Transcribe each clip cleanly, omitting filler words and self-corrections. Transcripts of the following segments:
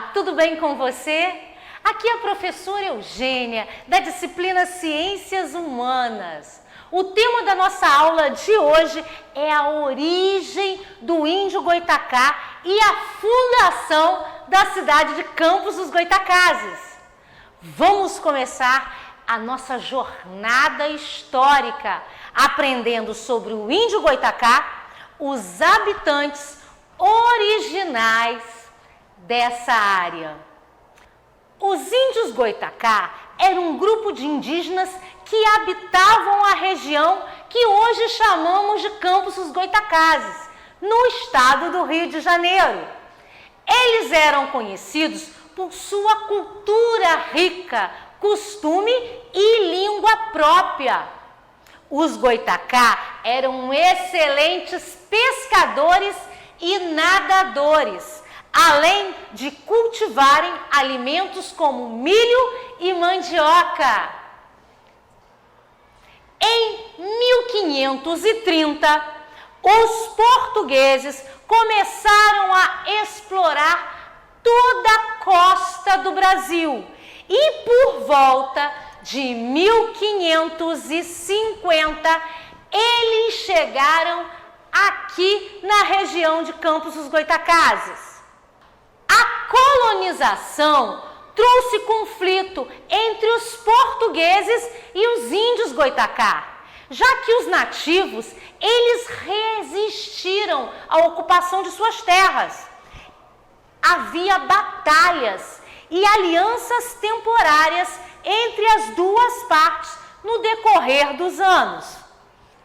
Olá, tudo bem com você? Aqui é a professora Eugênia, da disciplina Ciências Humanas. O tema da nossa aula de hoje é a origem do índio Goitacá e a fundação da cidade de Campos dos Goytacazes. Vamos começar a nossa jornada histórica, aprendendo sobre o índio Goitacá, os habitantes originais dessa área. Os índios Goitacá eram um grupo de indígenas que habitavam a região que hoje chamamos de Campos dos Goytacazes, no estado do Rio de Janeiro. Eles eram conhecidos por sua cultura rica, costume e língua própria. Os Goitacá eram excelentes pescadores e nadadores, além de cultivarem alimentos como milho e mandioca. Em 1530, os portugueses começaram a explorar toda a costa do Brasil e por volta de 1550 eles chegaram aqui na região de Campos dos Goytacazes. A colonização trouxe conflito entre os portugueses e os índios Goitacá, já que os nativos, eles resistiram à ocupação de suas terras. Havia batalhas e alianças temporárias entre as duas partes no decorrer dos anos.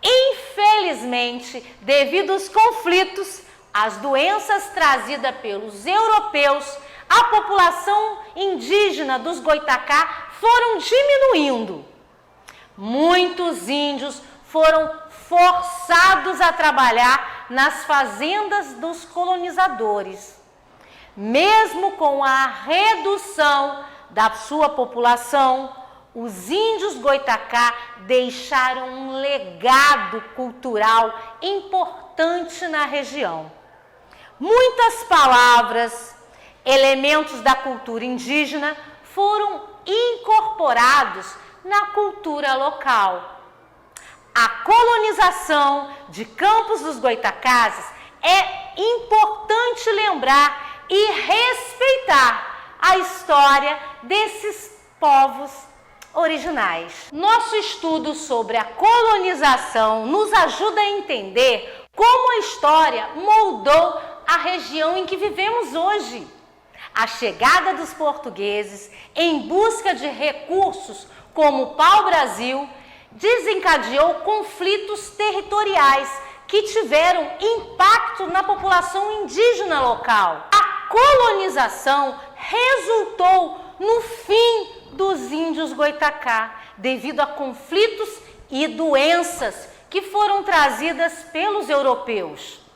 Infelizmente, devido aos conflitos, as doenças trazidas pelos europeus, a população indígena dos Goitacá foram diminuindo. Muitos índios foram forçados a trabalhar nas fazendas dos colonizadores. Mesmo com a redução da sua população, os índios Goitacá deixaram um legado cultural importante na região. Muitas palavras, elementos da cultura indígena foram incorporados na cultura local. A colonização de Campos dos Goytacazes é importante lembrar e respeitar a história desses povos originais. Nosso estudo sobre a colonização nos ajuda a entender como a história moldou a região em que vivemos hoje. A chegada dos portugueses em busca de recursos como o pau-brasil desencadeou conflitos territoriais que tiveram impacto na população indígena local. A colonização resultou no fim dos índios Goitacá, devido a conflitos e doenças que foram trazidas pelos europeus.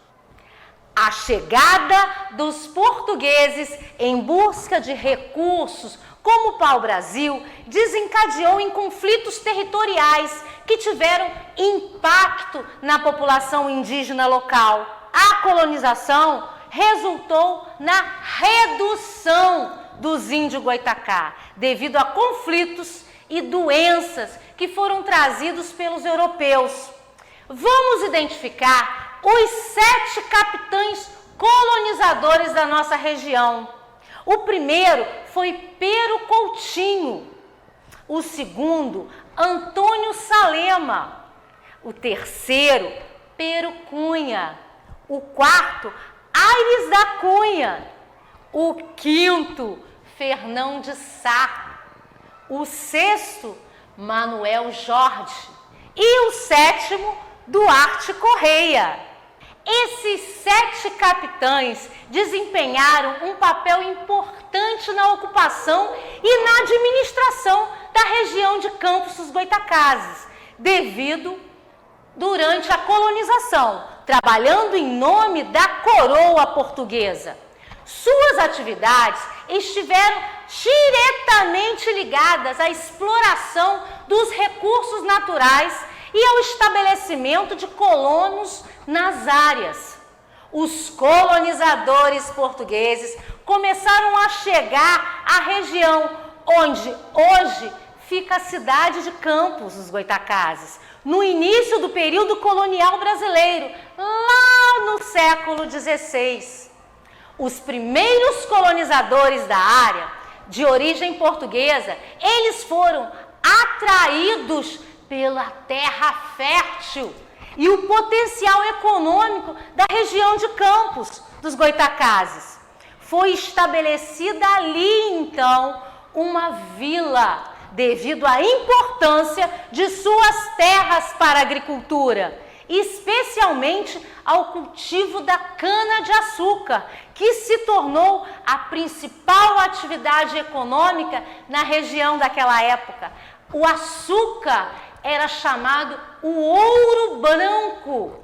A chegada dos portugueses em busca de recursos como o pau-brasil desencadeou em conflitos territoriais que tiveram impacto na população indígena local. A colonização resultou na redução dos índios Goitacá, devido a conflitos e doenças que foram trazidos pelos europeus. Vamos identificar os 7 capitães colonizadores da nossa região. O primeiro foi Pero Coutinho, o segundo, Antônio Salema, o terceiro, Pero Cunha, o quarto, Aires da Cunha, o quinto, Fernão de Sá, o sexto, Manuel Jorge e o sétimo, Duarte Correia. Esses 7 capitães desempenharam um papel importante na ocupação e na administração da região de Campos dos Goytacazes, durante a colonização, trabalhando em nome da coroa portuguesa. Suas atividades estiveram diretamente ligadas à exploração dos recursos naturais e ao estabelecimento de colonos nas áreas. os colonizadores portugueses começaram a chegar à região onde hoje fica a cidade de Campos dos Goytacazes, no início do período colonial brasileiro, lá no século XVI. Os primeiros colonizadores da área, de origem portuguesa, eles foram atraídos pela terra fértil e o potencial econômico da região de Campos dos Goytacazes. Foi estabelecida ali, então, uma vila, devido à importância de suas terras para a agricultura, especialmente ao cultivo da cana-de-açúcar, que se tornou a principal atividade econômica na região daquela época. O açúcar era chamado o ouro branco.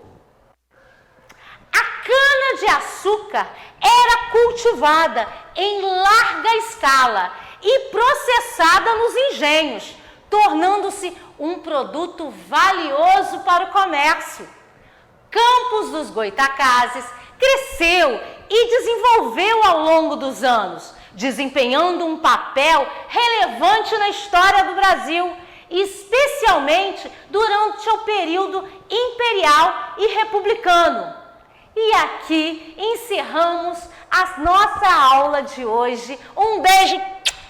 A cana-de-açúcar era cultivada em larga escala e processada nos engenhos, tornando-se um produto valioso para o comércio. Campos dos Goytacazes cresceu e desenvolveu ao longo dos anos, desempenhando um papel relevante na história do Brasil, especialmente durante o período imperial e republicano. E aqui encerramos a nossa aula de hoje. Um beijo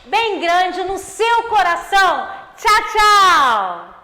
bem grande no seu coração. Tchau, tchau!